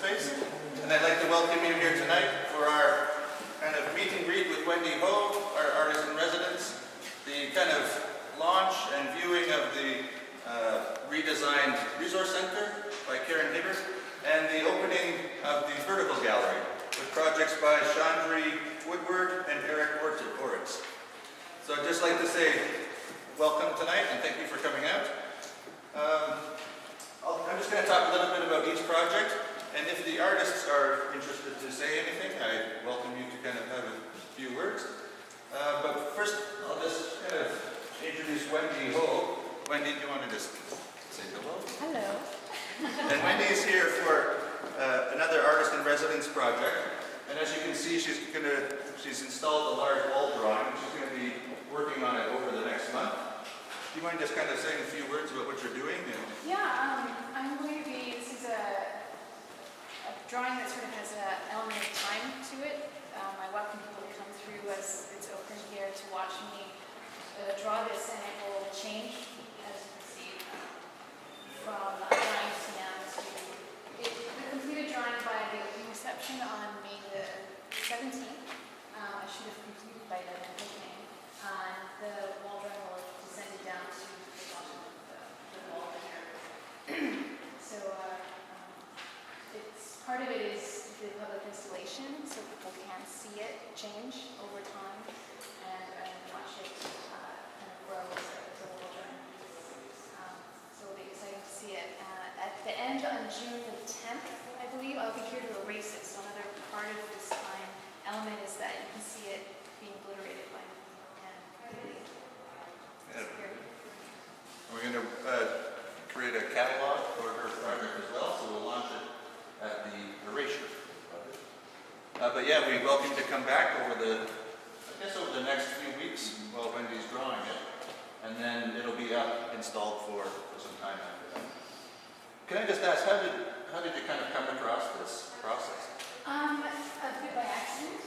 Space. And I'd like to welcome you here tonight for our kind of meet and greet with Wendy Ho, our artist in residence, the kind of launch and viewing of the redesigned Resource Center by Karen Hibbert, and the opening of the Vertical Gallery with projects by Shandrie Woodward and Erick Ortiz. So I'd just like to say welcome tonight and thank you for coming out. I'm just going to talk a little bit about each project, and if the artists are interested to say anything, I welcome you to kind of have a few words. But first, I'll just kind of introduce Wendy Ho. Wendy, do you want to just say hello? Hello. And Wendy is here for another artist in residence project. And as you can see, she's installed a large wall drawing, and she's going to be working on it over the next month. Do you mind just kind of saying a few words about what you're doing? Yeah, I'm going to be, this is a drawing that sort of has an element of time to it. I welcome people to come through as it's open here to watch me draw this, and it will change, as you can see, from drawing to now to the completed drawing by the opening reception on May the 17th. I should have completed by then, I'm hoping. The wall drawing will have descended down to the bottom of the wall here. So it's part of it is the public installation, so people can see it change over time and watch it kind of grow as a wall drawing. So it'll be exciting to see it. At the end on June the 10th, I believe, I'll be here to erase it. So another part of this time element is that you can see it being obliterated by me and completely disappeared. We're going to create a catalog for her project as well, so we'll launch it at the erasure. But yeah, we welcome you to come back over the next few weeks while Wendy's drawing it, and then it'll be up installed for some time after that. Can I just ask, how did you kind of come across this process? A bit by accident,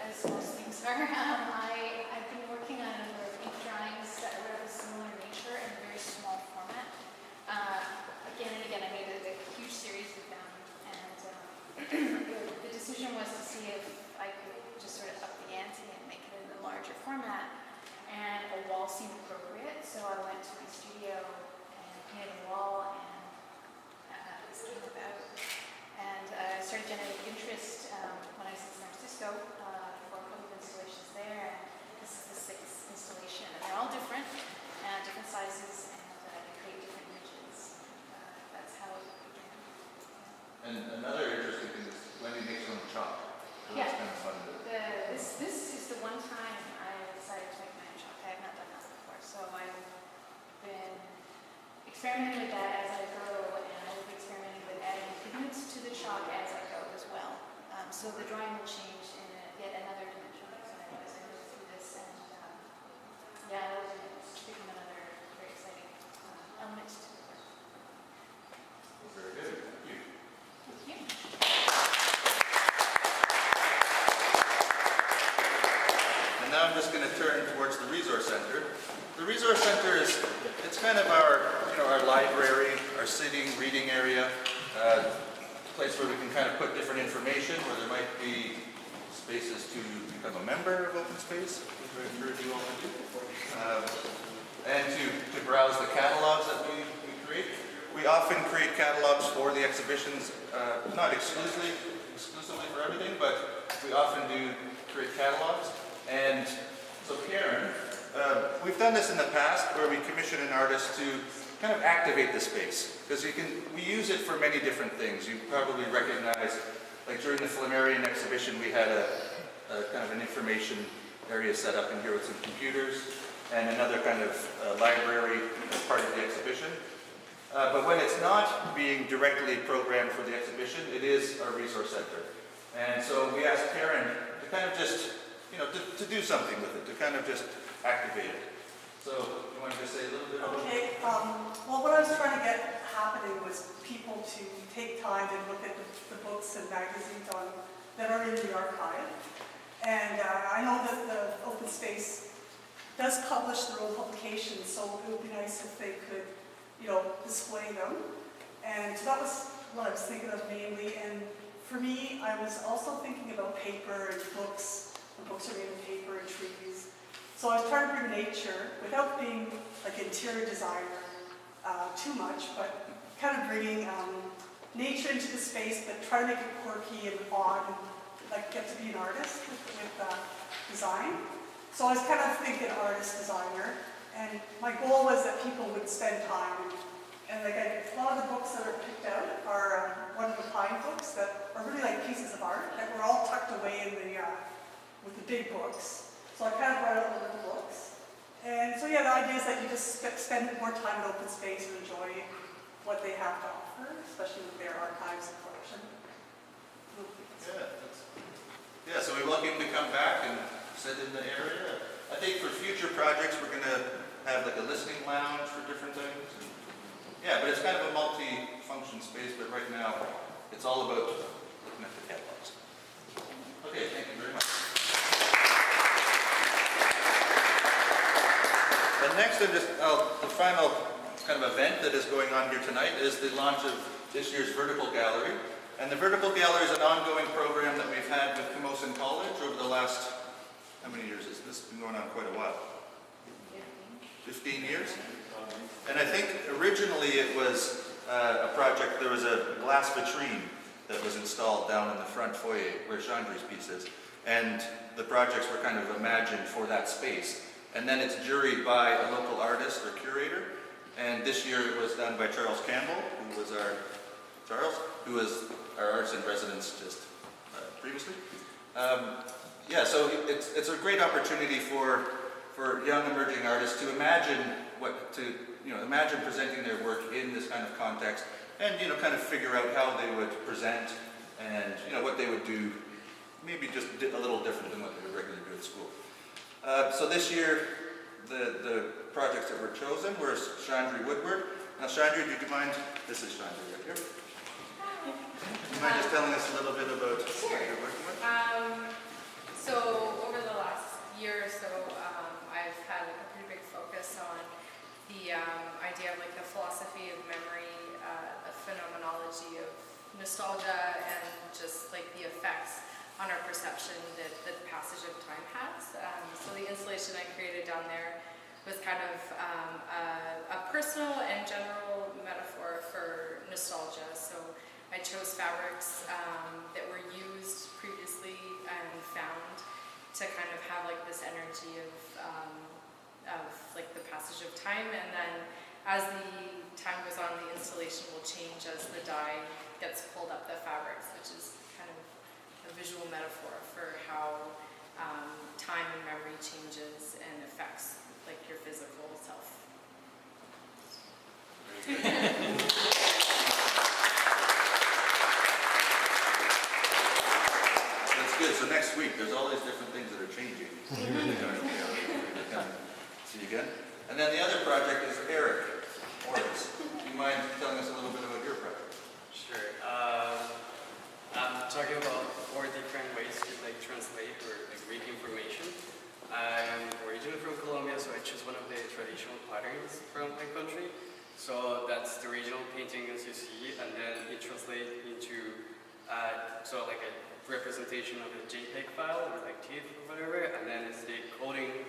as most things are. I've been working on a number of ink drawings that were of a similar nature in a very small format. Again and again, I made a huge series of them, and the decision was to see if I could just sort of up the ante and make it in a larger format, and a wall seemed appropriate, so I went to my studio and painted a wall, and this came about. And I started generating interest when I was in San Francisco for a couple of installations there, and this is the 6th installation, and they're all different sizes, and they create different images. That's how it began. And another interesting thing is Wendy makes her own chalk. So Yeah. That's kind of fun to do. This is the one time I decided to make my own chalk. I have not done that before, so I've been experimenting with that as I go, and I will be experimenting with adding pigments to the chalk as I go as well. So the drawing will change in yet another dimension as I move through this, and yeah, it's become another very exciting element to the work. Very good. Thank you. Thank you. And now I'm just going to turn towards the Resource Center. The Resource Center it's kind of our library, our sitting, reading area, place where we can kind of put different information, where there might be spaces to become a member of Open Space, which I encourage you all to do, and to browse the catalogs that we create. We often create catalogs for the exhibitions, not exclusively for everything, but we often do create catalogs. And so Karen, we've done this in the past where we commission an artist to kind of activate the space, because we use it for many different things. You probably recognize, like during the Flammarion exhibition, we had a kind of an information area set up in here with some computers and another kind of library as part of the exhibition. But when it's not being directly programmed for the exhibition, it is our resource center. And so we asked Karen to kind of just, to do something with it, to kind of just activate it. So, you want to just say a little bit about it? Okay, well, what I was trying to get happening was people to take time to look at the books and magazines that are in the archive. And I know that the Open Space does publish their own publications, so it would be nice if they could, display them. And so that was what I was thinking of mainly. And for me, I was also thinking about paper and books. The books are made of paper and trees. So I was trying to bring nature without being like interior designer too much, but kind of bringing nature into the space, but try to make it quirky and odd and like get to be an artist with design. So I was kind of thinking artist, designer, and my goal was that people would spend time. And like a lot of the books that are picked out are one-of-a-kind books that are really like pieces of art that were all tucked away in the with the big books. So I kind of brought out the little books. And so yeah, the idea is that you just spend more time in open space and enjoy what they have to offer, especially with their archives and collection. Yeah, so we welcome you to come back and sit in the area. I think for future projects, we're going to have like a listening lounge for different things. Yeah, but it's kind of a multi-function space, but right now, it's all about looking at the catalogs. Okay, thank you very much. And next, the final kind of event that is going on here tonight is the launch of this year's Vertical Gallery. And the Vertical Gallery is an ongoing program that we've had with Camosun College over the last, how many years is this? It's been going on quite a while. 15 years? And I think originally it was a project, there was a glass vitrine that was installed down in the front foyer where Shandrie's piece is. And the projects were kind of imagined for that space. And then it's juried by a local artist or curator. And this year it was done by Charles Campbell, who was our artist in residence just previously. Yeah, so it's a great opportunity for young emerging artists to imagine imagine presenting their work in this kind of context, and kind of figure out how they would present, and what they would do, maybe just a little different than what they would regularly do at school. So this year, the projects that were chosen were Shandrie Woodward. Now, Shandrie, do you mind? This is Shandrie right here. Do you mind just telling us a little bit about what you're working with? So over the last year or so, I've had a pretty big focus on the idea of like the philosophy of memory, the phenomenology of nostalgia, and just like the effects on our perception that the passage of time has. So the installation I created down there was kind of a personal and general metaphor for nostalgia. So I chose fabrics that were used previously and found to kind of have like this energy of like the passage of time, and then as the time goes on, the installation will change as the dye gets pulled up the fabrics, which is kind of a visual metaphor for how time and memory changes and affects like your physical self. That's good. So next week, there's all these different things that are changing. See you again. And then the other project is Erick Ortiz. Do you mind telling us a little bit about your project? Sure. I'm talking about 4 different ways to like translate or like read information. I'm originally from Colombia, so I choose one of the traditional patterns from my country. So that's the regional painting as you see, and then it translates into so like a representation of a JPEG file or like TIFF or whatever, and then it's the coding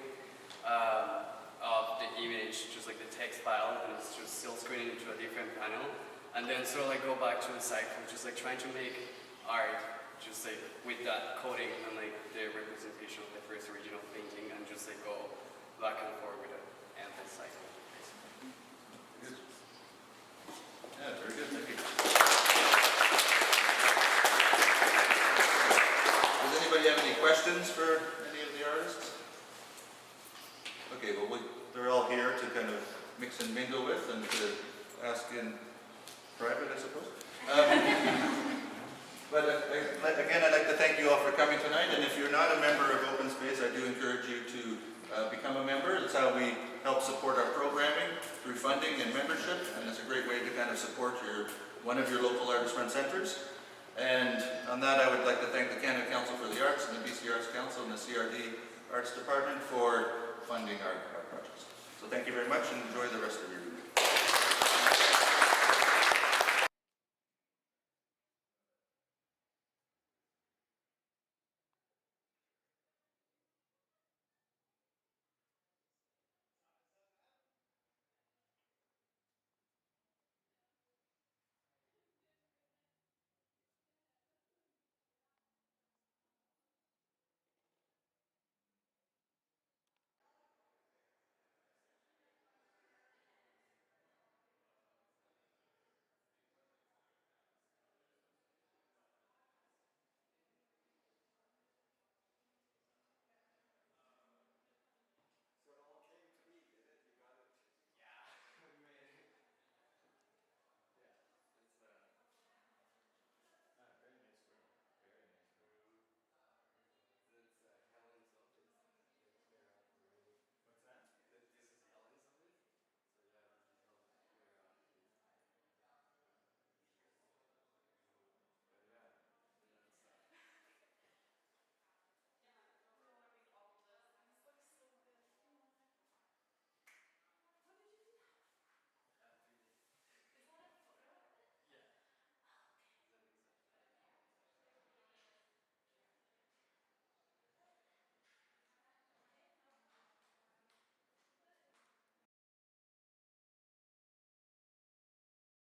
of the image, just like the text file, and it's just still screening into a different panel. And then sort of like go back to the cycle, just like trying to make art just like with that coding and like the representation of the first original painting, and just like go back and forth with an endless cycle. Good. Yeah, very good. Thank you. Does anybody have any questions for any of the artists? Okay, well, they're all here to kind of mix and mingle with and to ask in private, I suppose. But again, I'd like to thank you all for coming tonight. And if you're not a member of Open Space, I do encourage you to become a member. It's how we help support our programming through funding and membership. And it's a great way to kind of support one of your local artist-run centers. And on that, I would like to thank the Canada Council for the Arts and the BC Arts Council and the CRD Arts Department for funding our projects. So thank you very much, and enjoy the rest of your day.